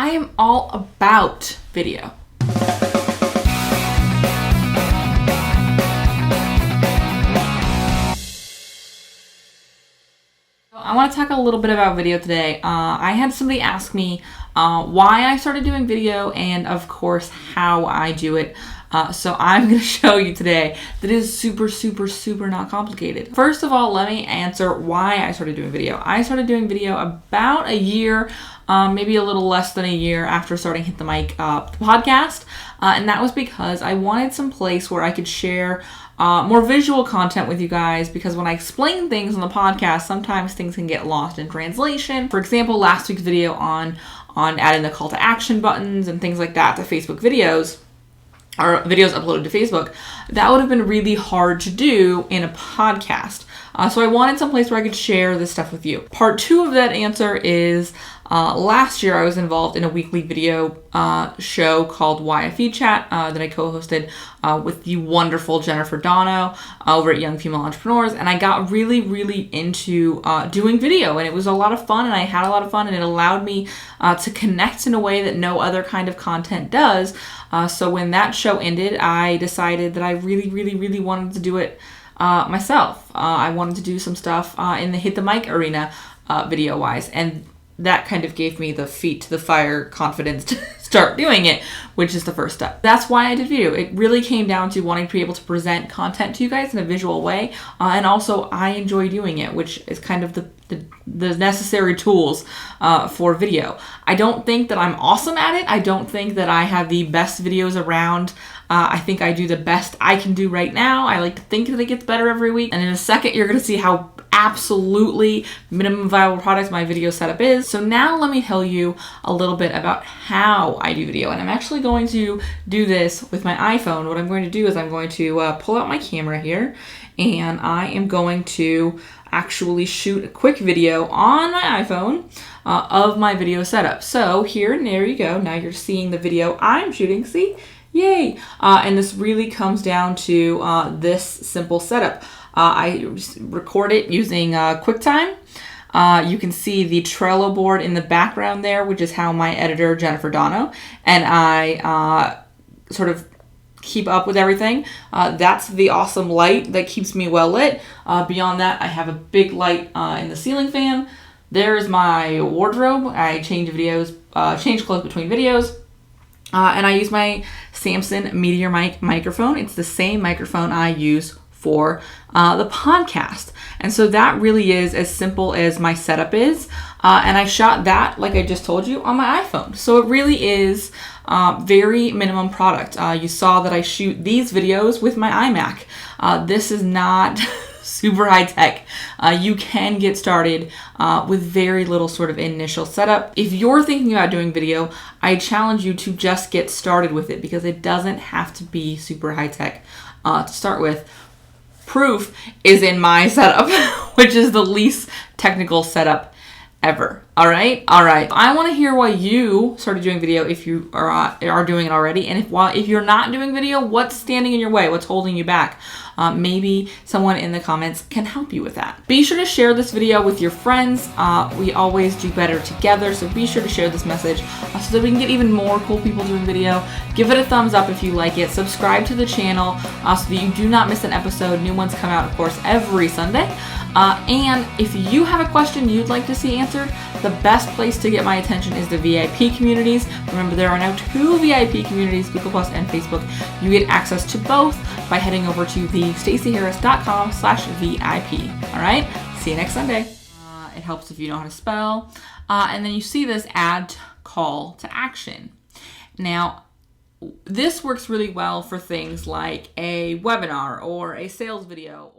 I am all about video. I want to talk a little bit about video today. I had somebody ask me why I started doing video and, of course, how I do it. So I'm going to show you today that it is super not complicated. First of all, let me answer why I started doing video. I started doing video about a year, maybe a little less than a year after starting Hit the Mic podcast. And that was because I wanted some place where I could share more visual content with you guys, because when I explain things on the podcast, sometimes things can get lost in translation. For example, last week's video on adding the call to action buttons and things like that to Facebook videos, or videos uploaded to Facebook, that would have been really hard to do in a podcast. So I wanted some place where I could share this stuff with you. Part 2 of that answer is last year I was involved in a weekly video show called YFE Chat that I co-hosted with the wonderful Jennifer Dono over at Young Female Entrepreneurs. And I got really into doing video, and it was a lot of fun, and I had a lot of fun, and it allowed me to connect in a way that no other kind of content does. So when that show ended, I decided that I really wanted to do it myself. I wanted to do some stuff in the Hit the Mic arena video-wise, and that kind of gave me the feet to the fire confidence to start doing it, which is the first step. That's why I did video. It really came down to wanting to be able to present content to you guys in a visual way, and also I enjoy doing it, which is kind of the necessary tools for video. I don't think that I'm awesome at it. I don't think that I have the best videos around. I think I do the best I can do right now. I like to think that it gets better every week. And in a second, you're going to see how absolutely minimum viable product my video setup is. So now let me tell you a little bit about how I do video. And I'm actually going to do this with my iPhone. What I'm going to do is I'm going to pull out my camera here, and I am going to actually shoot a quick video on my iPhone of my video setup. So here, and there you go. Now you're seeing the video I'm shooting. See? Yay! And this really comes down to this simple setup. I record it using QuickTime. You can see the Trello board in the background there, which is how my editor, Jennifer Dono, and I sort of keep up with everything. That's the awesome light that keeps me well lit. Beyond that, I have a big light in the ceiling fan. There's my wardrobe. I change clothes between videos. And I use my Samson Meteor Mic microphone. It's the same microphone I use for the podcast. And so that really is as simple as my setup is. And I shot that, like I just told you, on my iPhone. So it really is very minimum product. You saw that I shoot these videos with my iMac. This is not super high tech. You can get started with very little sort of initial setup. If you're thinking about doing video, I challenge you to just get started with it, because it doesn't have to be super high tech to start with. Proof is in my setup, which is the least technical setup ever. All right. I want to hear why you started doing video, if you are doing it already, and if you're not doing video, what's standing in your way? What's holding you back? Maybe someone in the comments can help you with that. Be sure to share this video with your friends. We always do better together, so be sure to share this message so that we can get even more cool people doing video. Give it a thumbs up if you like it. Subscribe to the channel so that you do not miss an episode. New ones come out, of course, every Sunday. And if you have a question you'd like to see answered, the best place to get my attention is the VIP communities. Remember, there are now 2 VIP communities, Google Plus and Facebook. You get access to both by heading over to thestaceyharris.com/VIP. All right, see you next Sunday. It helps if you know how to spell. And then you see this add call to action. Now, this works really well for things like a webinar or a sales video.